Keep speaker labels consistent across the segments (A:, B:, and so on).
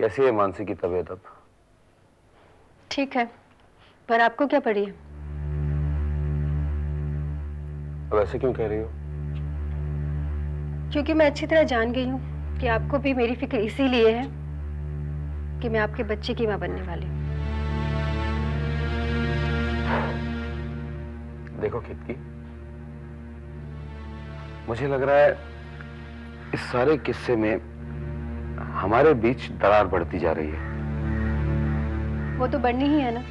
A: कैसी है मानसी की तबीयत अब?
B: ठीक है, पर आपको क्या पड़ी है?
A: अब ऐसे क्यों कह रही हो?
B: क्योंकि मैं अच्छी तरह जान गई हूँ कि आपको भी मेरी फिक्र इसीलिए है कि मैं आपके बच्चे की माँ बनने वाली हूँ।
A: देखो कीर्ति, मुझे लग रहा है इस सारे किस्से में हमारे बीच दरार बढ़ती जा रही है।
B: वो तो बढ़नी ही है ना,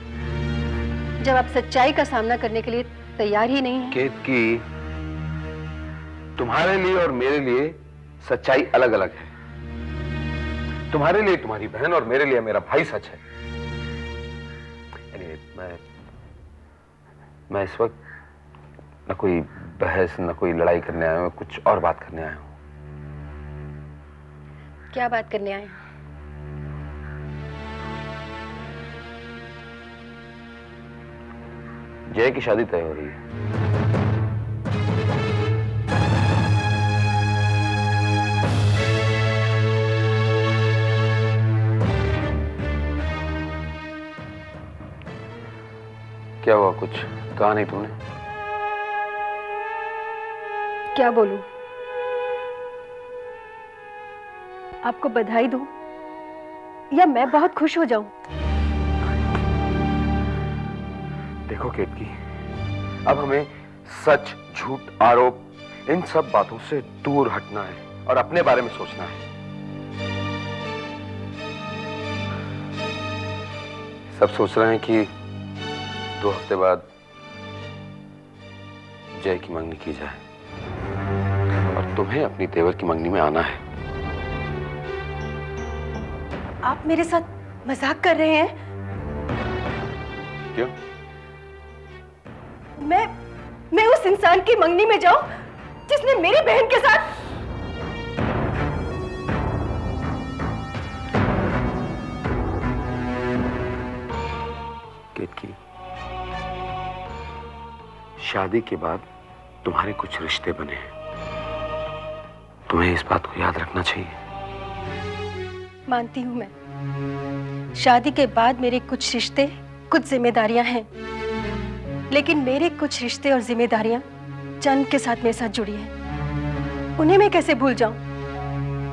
B: जब आप सच्चाई का सामना करने के लिए तैयार ही नहीं है।
A: कीर्ति, तुम्हारे लिए और मेरे लिए सच्चाई अलग अलग है। तुम्हारे लिए तुम्हारी बहन और मेरे लिए मेरा भाई सच है। मैं इस वक्त न कोई बहस न कोई लड़ाई करने आया हूं, कुछ और बात करने आया हूं।
B: क्या बात करने आए?
A: जय की शादी तय हो रही है। क्या हुआ, कुछ कहा नहीं तूने?
B: क्या बोलूं? आपको बधाई दूं या मैं बहुत खुश हो जाऊं?
A: देखो केतकी, अब हमें सच, झूठ, आरोप इन सब बातों से दूर हटना है और अपने बारे में सोचना है। सब सोच रहे हैं कि 2 हफ्ते बाद जय की मंगनी की जाए और तुम्हें अपनी तेवर की मंगनी में आना है।
B: आप मेरे साथ मजाक कर रहे हैं?
A: क्यों?
B: मैं उस इंसान की मंगनी में जाऊं जिसने मेरी बहन के साथ।
A: केतकी, शादी के बाद तुम्हारे कुछ रिश्ते बने हैं, तुम्हें इस बात को याद रखना चाहिए।
B: मानती हूं मैं, शादी के बाद मेरे कुछ रिश्ते, कुछ जिम्मेदारियां हैं, लेकिन मेरे कुछ रिश्ते और जिम्मेदारियां जन्म के साथ मेरे साथ जुड़ी हैं। उन्हें मैं कैसे भूल जाऊं?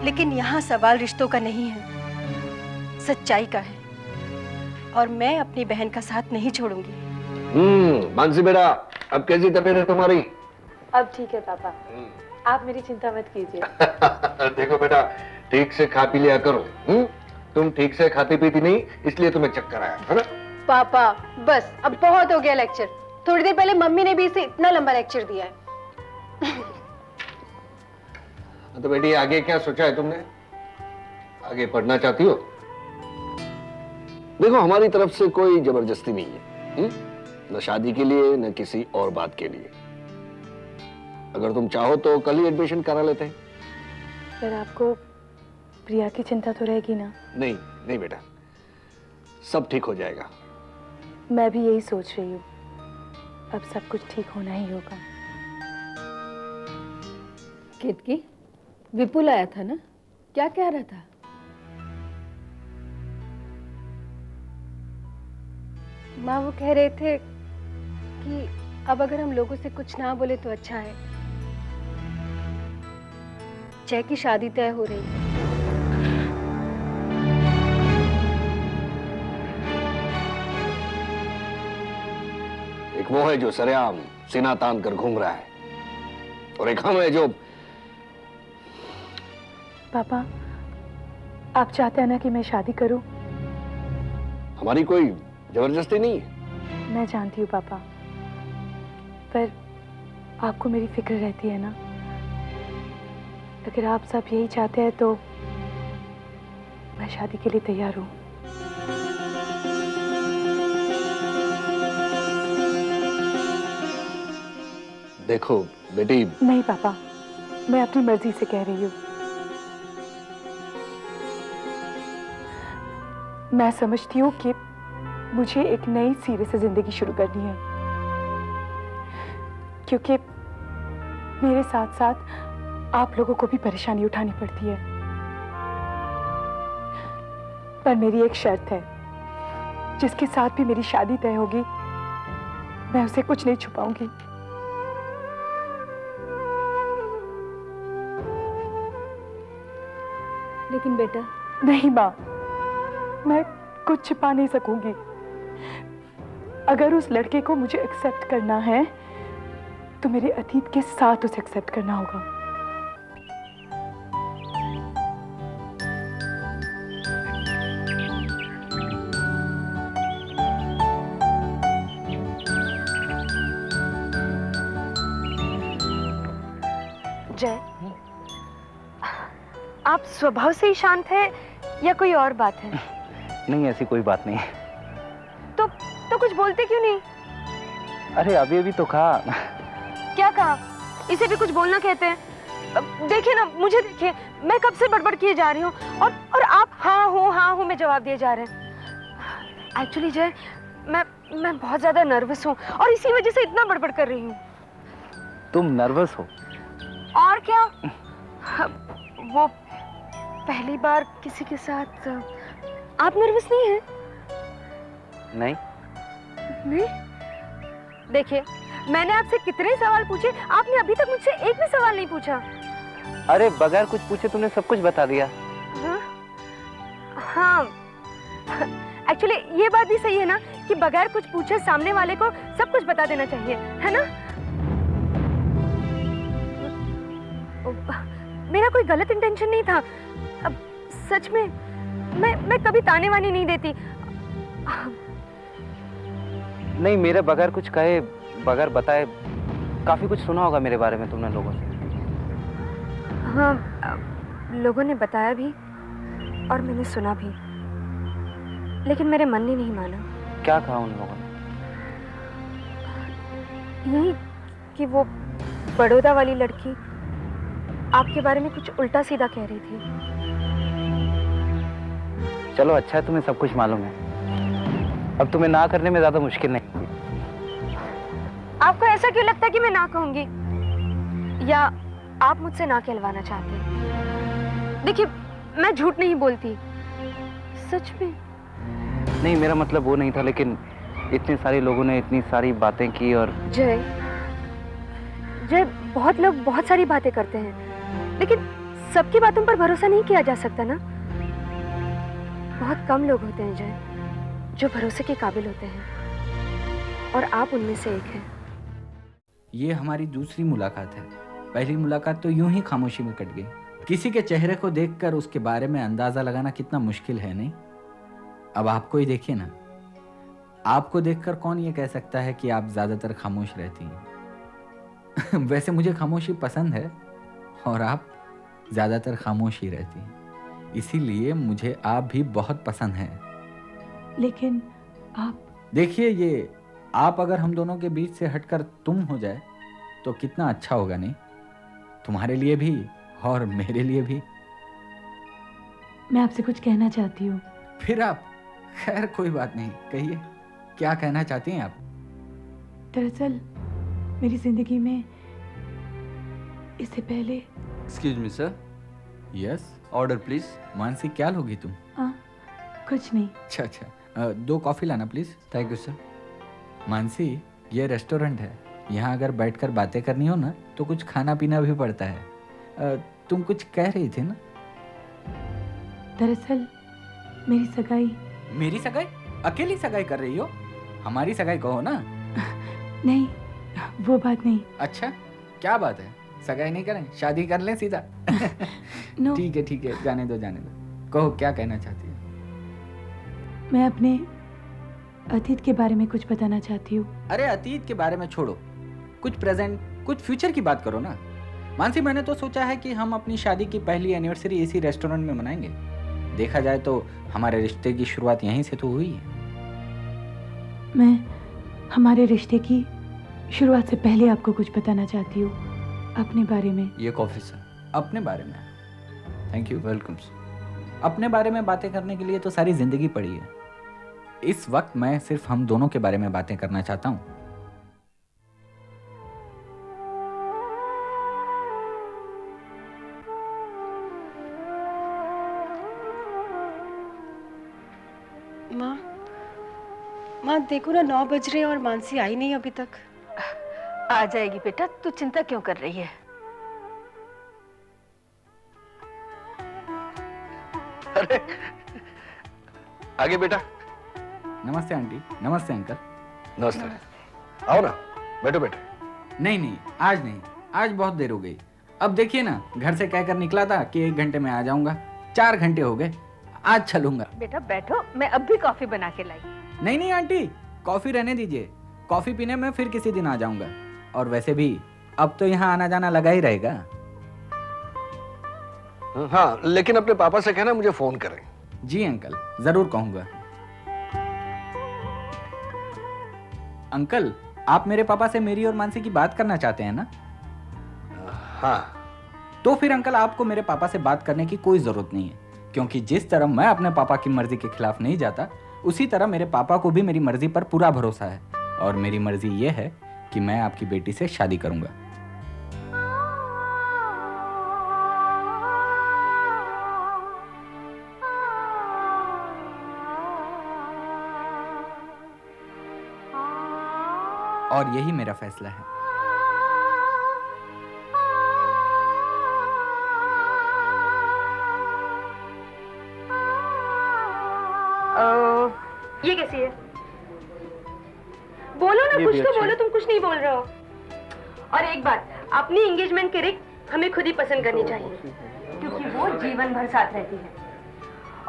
B: लेकिन यहाँ सवाल रिश्तों का नहीं है, सच्चाई का है, और मैं अपनी बहन का साथ नहीं छोड़ूंगी।
C: मानसी बेटा, अब कैसी तबीयत है तुम्हारी?
D: अब ठीक है पापा, आप मेरी चिंता मत कीजिए।
C: देखो बेटा, ठीक से खा पी लिया करो। तुम ठीक से खाती पीती नहीं, इसलिए तुम्हें चक्कर आया है ना?
B: पापा बस, अब बहुत हो गया लेक्चर। थोड़ी देर पहले मम्मी ने भी इसे इतना लंबा लेक्चर दिया है।
C: तो बेटी, आगे क्या सोचा है तुमने? आगे पढ़ना चाहती हो? देखो, हमारी तरफ से कोई जबरदस्ती नहीं है, न शादी के लिए न किसी और बात के लिए। अगर तुम चाहो तो कल ही एडमिशन करा लेते हैं।
D: पर आपको प्रिया की चिंता तो रहेगी ना?
C: नहीं नहीं बेटा, सब ठीक हो जाएगा।
D: मैं भी यही सोच रही हूँ, अब सब कुछ ठीक होना ही होगा।
E: केतकी, विपुल आया था ना, क्या कह रहा था?
B: माँ वो कह रहे थे कि अब अगर हम लोगों से कुछ ना बोले तो अच्छा है। जय की शादी तय हो रही है।
C: एक वो है जो सरेआम सीना तान कर घूम रहा है, और एक हम है जो...
D: पापा, आप चाहते हैं ना कि मैं शादी करूं?
C: हमारी कोई जबरदस्ती नहीं है।
D: मैं जानती हूँ पापा, पर आपको मेरी फिक्र रहती है ना। अगर आप सब यही चाहते हैं तो मैं शादी के लिए तैयार हूँ।
C: देखो बेटी...
D: नहीं पापा, मैं अपनी मर्जी से कह रही हूँ। मैं समझती हूँ कि मुझे एक नई सिरे से जिंदगी शुरू करनी है, क्योंकि मेरे साथ साथ आप लोगों को भी परेशानी उठानी पड़ती है। पर मेरी एक शर्त है, जिसके साथ भी मेरी शादी तय होगी, मैं उसे कुछ नहीं छुपाऊंगी।
E: लेकिन बेटा,
D: नहीं माँ, मैं कुछ छिपा नहीं सकूंगी। अगर उस लड़के को मुझे एक्सेप्ट करना है तो मेरे अतीत के साथ उसे एक्सेप्ट करना होगा।
B: जय, आप स्वभाव से ही शांत है या कोई और बात है?
F: नहीं, ऐसी कोई बात नहीं है।
B: तो कुछ बोलते क्यों नहीं?
F: अरे अभी अभी तो कहा।
B: क्या कहा? इसे भी कुछ बोलना कहते हैं? देखिए ना, मुझे देखिए, मैं कब से बड़बड़ किए जा रही हूँ और आप हाँ हो में जवाब दिए जा रहे हैं। एक्चुअली जय, मैं बहुत ज्यादा नर्वस हूँ और इसी वजह से इतना बड़बड़ कर रही हूँ।
F: तुम नर्वस हो?
B: और क्या, वो पहली बार किसी के साथ। आप नर्वस नहीं हैं?
F: नहीं।
B: नहीं? देखिए, मैंने आपसे कितने सवाल पूछे, आपने अभी तक मुझसे एक भी सवाल नहीं पूछा।
F: अरे बगैर कुछ पूछे तुमने सब कुछ बता दिया।
B: हाँ, एक्चुअली ये बात भी सही है ना कि बगैर कुछ पूछे सामने वाले को सब कुछ बता देना चाहिए, है ना? मेरा कोई गलत इंटेंशन नहीं था। अब सच में मैं कभी ताने वानी नहीं देती।
F: नहीं, मेरे बगैर कुछ कहे, बगैर बताए काफी कुछ सुना होगा मेरे बारे में तुमने लोगों से।
B: हाँ, लोगों ने बताया भी और मैंने सुना भी, लेकिन मेरे मन ने नहीं माना।
F: क्या कहा उन लोगों ने?
B: यही कि वो बड़ौदा वाली लड़की आपके बारे में कुछ उल्टा सीधा कह रही थी।
F: चलो अच्छा है, तुम्हें सब कुछ मालूम है। अब तुम्हें ना करने में ज्यादा मुश्किल नहीं होगी।
B: आपको ऐसा क्यों लगता है कि मैं ना कहूंगी, या आप मुझसे ना कहलवाना चाहते हैं? देखिए, मैं झूठ नहीं बोलती, सच में।
F: नहीं, मेरा मतलब वो नहीं था, लेकिन इतने सारे लोगों ने इतनी सारी बातें की और
B: जय, बहुत लोग बहुत सारी बातें करते हैं, लेकिन सबकी बातों पर भरोसा नहीं किया जा सकता ना। बहुत कम लोग होते हैं जय, जो भरोसे के काबिल होते हैं, और आप उनमें से एक हैं।
G: ये हमारी दूसरी मुलाकात है। पहली मुलाकात तो यूं ही खामोशी में कट गई। किसी के चेहरे को देखकर उसके बारे में अंदाजा लगाना कितना मुश्किल है, नहीं? अब आपको ही देखिए ना, आपको देखकर कौन ये कह सकता है कि आप ज्यादातर खामोश रहती हैं। वैसे मुझे खामोशी पसंद है और आप ज्यादातर खामोश ही रहती हैं, इसीलिए मुझे आप भी बहुत पसंद हैं।
D: लेकिन आप
G: देखिए, ये आप अगर हम दोनों के बीच से हटकर तुम हो जाए तो कितना अच्छा होगा, नहीं? तुम्हारे लिए भी और मेरे लिए भी।
D: मैं आपसे कुछ कहना चाहती हूँ।
G: फिर आप? खैर कोई बात नहीं, कहिए क्या कहना चाहती हैं आप?
D: दरअसल मेरी जिंदगी में इससे पहले।
H: Excuse me sir.
G: Yes,
H: order please.
G: Mansi क्या लोगी तुम?
D: कुछ नहीं।
G: अच्छा, 2 कॉफी लाना please.
H: Thank you sir.
G: Mansi, ये रेस्टोरेंट है, यहाँ अगर बैठकर बातें करनी हो ना तो कुछ खाना पीना भी पड़ता है। तुम कुछ कह रही थी ना?
D: दरअसल मेरी सगाई।
G: मेरी सगाई? अकेली सगाई कर रही हो? हमारी सगाई कहो ना।
D: नहीं, वो बात नहीं।
G: अच्छा, क्या बात है? सगाई नहीं करें, शादी कर लें सीधा।
D: नो।
G: ठीक है, जाने दो। कहो क्या कहना चाहती है?
D: मैं अपने अतीत के बारे में कुछ बताना चाहती हूँ।
G: अरे अतीत के बारे में छोड़ो, कुछ प्रेजेंट, कुछ फ्यूचर की बात करो ना। मानसी, मैंने तो सोचा है कि हम अपनी शादी की पहली एनिवर्सरी इसी रेस्टोरेंट में मनाएंगे। देखा जाए तो हमारे रिश्ते की शुरुआत यहीं से तो हुई है।
D: मैं हमारे रिश्ते की शुरुआत से पहले आपको कुछ बताना चाहती हूँ अपने बारे में।
H: ये कॉफी सर।
G: अपने बारे में? Thank you.
H: Welcome sir.
G: अपने बारे में बातें करने के लिए तो सारी जिंदगी पड़ी है। इस वक्त मैं सिर्फ हम दोनों के बारे में बातें करना चाहता हूँ।
B: माँ देखो ना, 9 बज रहे हैं और मानसी आई नहीं अभी तक।
E: आ जाएगी बेटा, तू चिंता क्यों कर रही है?
C: अरे आगे बेटा।
G: नमस्ते आंटी। नमस्ते अंकल।
C: नमस्ते। आओ ना, बैठो बेटे।
G: नहीं नहीं, आज नहीं, आज बहुत देर हो गई। अब देखिए ना, घर से कहकर निकला था कि 1 घंटे में आ जाऊंगा, 4 घंटे हो गए, आज चलूंगा।
E: बेटा बैठो, मैं अब भी कॉफी बना के लाई।
G: नहीं नहीं आंटी, कॉफी रहने दीजिए, कॉफी पीने में फिर किसी दिन आ जाऊंगा। और वैसे भी अब तो यहाँ आना जाना लगा ही रहेगा।
C: हाँ, लेकिन अपने पापा से कहना मुझे फोन करें।
G: जी अंकल, जरूर कहूंगा। अंकल, आप मेरे पापा से मेरी और मानसी की बात करना चाहते हैं ना?
C: हाँ।
G: तो फिर अंकल, आपको मेरे पापा से बात करने की कोई जरूरत नहीं है, क्योंकि जिस तरह मैं अपने पापा की मर्जी के खिलाफ नहीं जाता, उसी तरह मेरे पापा को भी मेरी मर्जी पर पूरा भरोसा है। और मेरी मर्जी यह है कि मैं आपकी बेटी से शादी करूंगा। और यही मेरा फैसला है।
I: ये कैसी है? बोलो ना, कुछ तो बोलो, तुम कुछ नहीं बोल रहे हो। और एक बात, अपनी एंगेजमेंट की रिंग हमें खुद ही पसंद करनी चाहिए, क्योंकि वो जीवन भर साथ रहती है,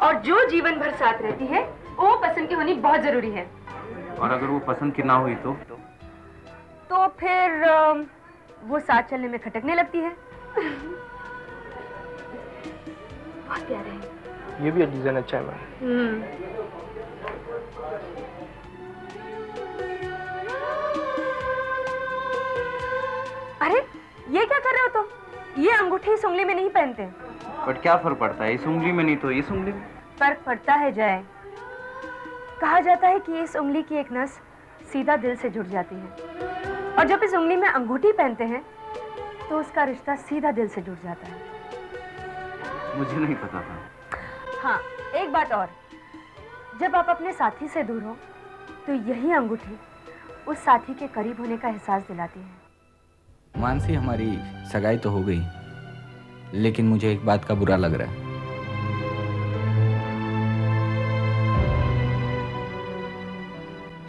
I: और जो जीवन भर साथ रहती है वो पसंद की होनी बहुत जरूरी है।
F: और अगर वो पसंद की ना हुई
I: तो फिर वो साथ चलने में खटकने लगती है। बहुत प्यारे हैं।
J: ये भी डिजाइन अच्छा है मैम।
I: अरे ये क्या कर रहे हो तुम? ये अंगूठी इस उंगली में नहीं पहनते।
F: बट क्या फर्क पड़ता है, इस उंगली में नहीं तो इस उंगली में?
I: फर्क पड़ता है जय। कहा जाता है कि इस उंगली की एक नस सीधा दिल से जुड़ जाती है, और जब इस उंगली में अंगूठी पहनते हैं तो उसका रिश्ता सीधा दिल से जुड़ जाता है।
F: मुझे नहीं पता था।
I: हाँ, एक बात और, जब आप अपने साथी से दूर हो तो यही अंगूठी उस साथी के करीब होने का एहसास दिलाती है।
G: मानसी, हमारी सगाई तो हो गई, लेकिन मुझे एक बात का बुरा लग रहा है।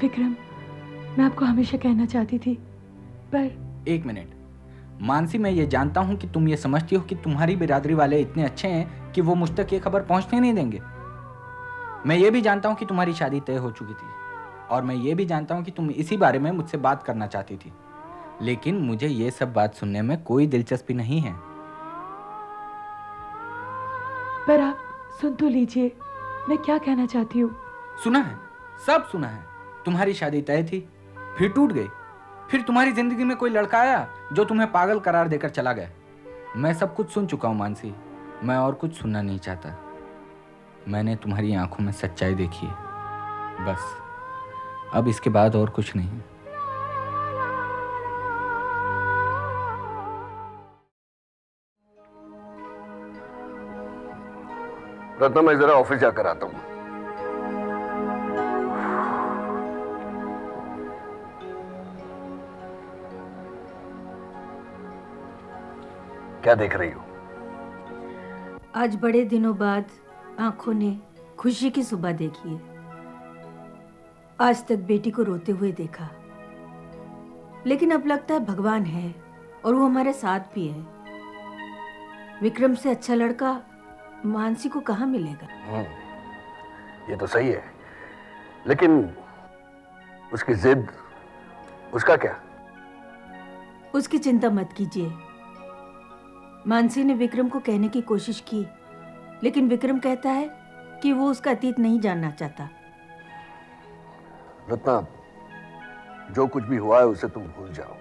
D: विक्रम, मैं आपको हमेशा कहना चाहती थी, पर
G: 1 मिनट मानसी, मैं ये जानता हूं कि तुम ये समझती हो कि तुम्हारी बिरादरी वाले इतने अच्छे हैं कि वो मुझ तक ये खबर पहुंचने नहीं देंगे। मैं ये भी जानता हूं कि तुम्हारी शादी तय हो चुकी थी, और मैं ये भी जानता हूं कि तुम इसी बारे में मुझसे बात करना चाहती थी, लेकिन मुझे ये सब बात सुनने में कोई दिलचस्पी नहीं है।
D: पर आप सुन तो लीजिए, मैं क्या कहना चाहती हूँ।
G: सुना है, सब सुना है। तुम्हारी शादी तय थी, फिर टूट गई, फिर तुम्हारी जिंदगी में कोई लड़का आया जो तुम्हें पागल करार देकर चला गया। मैं सब कुछ सुन चुका हूं मानसी, मैं और कुछ सुनना नहीं चाहता। मैंने तुम्हारी आंखों में सच्चाई देखी है, बस। अब इसके बाद और कुछ नहीं।
C: रत्ना, मैं जरा ऑफिस जाकर आता हूं। क्या देख रही हो?
K: आज बड़े दिनों बाद आंखों ने खुशी की सुबह देखी है। आज तक बेटी को रोते हुए देखा, लेकिन अब लगता है भगवान है और वो हमारे साथ भी है। विक्रम से अच्छा लड़का मानसी को कहाँ मिलेगा?
C: ये तो सही है, लेकिन उसकी जिद, उसका क्या?
K: उसकी चिंता मत कीजिए। मानसी ने विक्रम को कहने की कोशिश की, लेकिन विक्रम कहता है कि वो उसका अतीत नहीं जानना चाहता।
C: रत्ना, जो कुछ भी हुआ है उसे तुम भूल जाओ।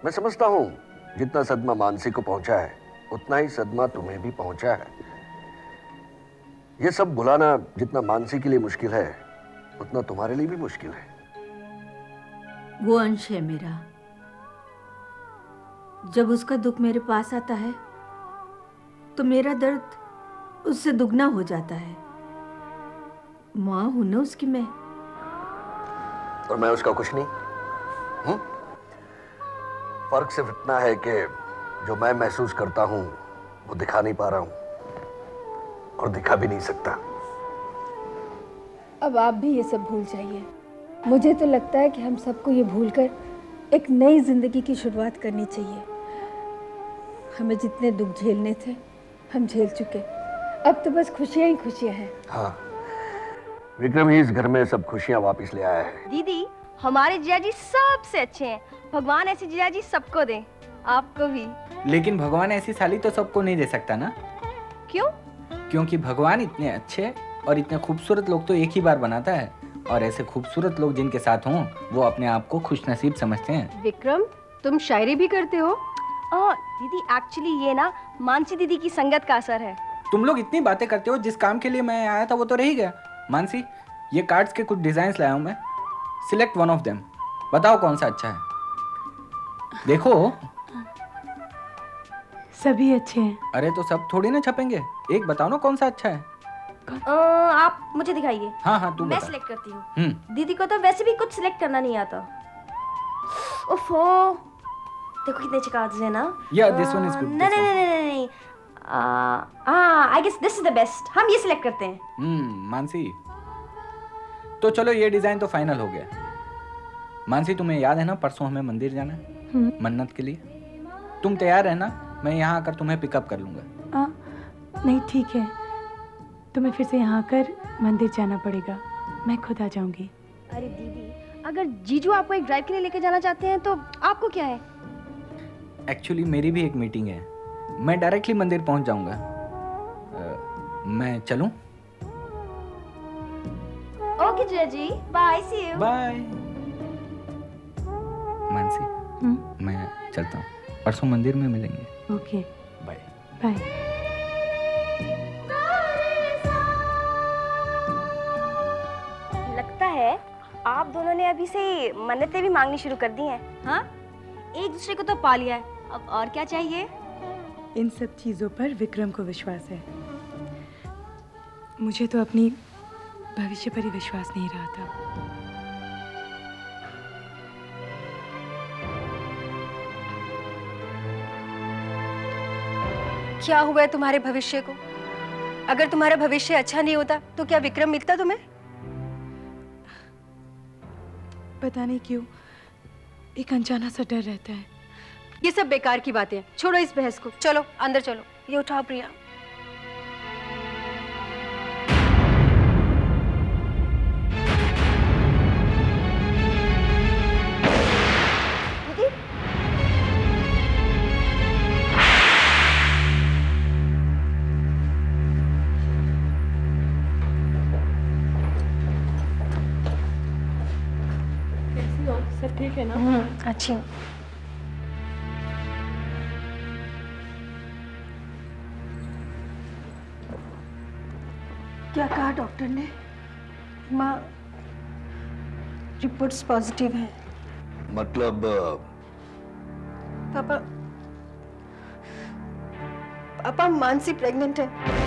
C: मैं समझता हूं जितना सदमा मानसी को पहुंचा है उतना ही सदमा तुम्हें भी पहुंचा है। ये सब भुलाना जितना मानसी के लिए मुश्किल है उतना तुम्हारे लिए भी मुश्किल है।
K: वो अंश है मेरा। जब उसका दुख मेरे पास आता है तो मेरा दर्द उससे दुगना हो जाता है। माँ हूं ना उसकी मैं।
C: और मैं उसका कुछ नहीं। फर्क सिर्फ इतना है कि जो मैं महसूस करता हूं वो दिखा नहीं पा रहा हूं और दिखा भी नहीं सकता।
E: अब आप भी ये सब भूल जाइए। मुझे तो लगता है कि हम सबको ये भूलकर एक नई जिंदगी की शुरुआत करनी चाहिए। हमें जितने दुख झेलने थे हम झेल चुके, अब तो बस खुशियां ही खुशियां हैं।
C: हाँ, विक्रम ही इस घर में सब खुशियां वापस ले आया है।
I: दीदी, हमारे जीजा जी सबसे अच्छे हैं। भगवान ऐसे जीजा जी सबको दे, आपको भी।
G: लेकिन भगवान ऐसी साली तो सबको नहीं दे सकता ना।
I: क्यों?
G: क्योंकि भगवान इतने अच्छे और इतने खूबसूरत लोग तो एक ही बार बनाता है, और ऐसे खूबसूरत लोग जिनके साथ हों वो अपने आप को खुशनसीब समझते हैं।
I: विक्रम, तुम शायरी भी करते हो? दीदी, एक्चुअली ये ना मानसी दीदी की संगत का असर है।
G: तुम लोग इतनी बातें करते हो, जिस काम के लिए मैं आया था वो तो रह ही गया। मानसी, ये कार्ड्स के कुछ डिजाइन्स लाया हूं मैं, सिलेक्ट वन ऑफ देम। बताओ कौन सा अच्छा है। देखो,
D: सभी अच्छे हैं।
G: अरे तो सब थोड़ी ना छपेंगे, एक बताओ ना कौन सा अच्छा है।
I: आप मुझे दिखाइए।
G: हाँ, तू
I: मैं
G: बता।
I: सिलेक्ट करती हूँ। दीदी को तो वैसे भी कुछ सिलेक्ट करना नहीं आता। ओफो, देखो कितने चिकार्ड्स हैं ना।
G: Yeah, this one is good, this one.
I: नहीं। I guess this is the best. हम ये सिलेक्ट करते हैं।
G: मानसी, तो चलो ये डिजाइन तो फाइनल हो गया। मानसी, तुम्हें याद है ना परसों हमें मंदिर जाना है मन्नत के लिए? तुम तैयार है ना? मैं यहाँ आकर तुम्हें पिकअप कर लूंगा।
D: नहीं, ठीक है, तुम्हें फिर से यहाँ आकर मंदिर जाना पड़ेगा, मैं खुद आ जाऊंगी।
I: अरे दीदी, अगर जीजू आपको एक ड्राइव के लिए लेके जाना चाहते हैं तो आपको क्या है?
G: एक्चुअली मेरी भी एक मीटिंग है, मैं डायरेक्टली मंदिर पहुंच जाऊंगा। मैं चलूं?
I: ओके जीजा जी, bye, see you.
G: Bye. Mansi, मैं चलता हूँ, परसों मंदिर में मिलेंगे।
D: Okay,
G: bye.
D: बाय।
I: लगता है आप दोनों ने अभी से मन्नतें भी मांगनी शुरू कर दी हैं। हाँ, एक दूसरे को तो पा लिया है, अब और क्या चाहिए?
D: इन सब चीज़ों पर विक्रम को विश्वास है, मुझे तो अपनी भविष्य पर ही विश्वास नहीं रहा था।
B: क्या हुआ है तुम्हारे भविष्य को? अगर तुम्हारा भविष्य अच्छा नहीं होता तो क्या विक्रम मिलता तुम्हें?
D: पता नहीं क्यों एक अनजाना सा डर रहता है।
B: ये सब बेकार की बातें हैं, छोड़ो इस बहस को। चलो अंदर चलो। ये उठाओ प्रिया।
D: सब ठीक है ना?
B: अच्छी हूँ। क्या कहा डॉक्टर ने? माँ, रिपोर्ट्स पॉजिटिव हैं।
C: मतलब
B: पापा मानसी प्रेग्नेंट है।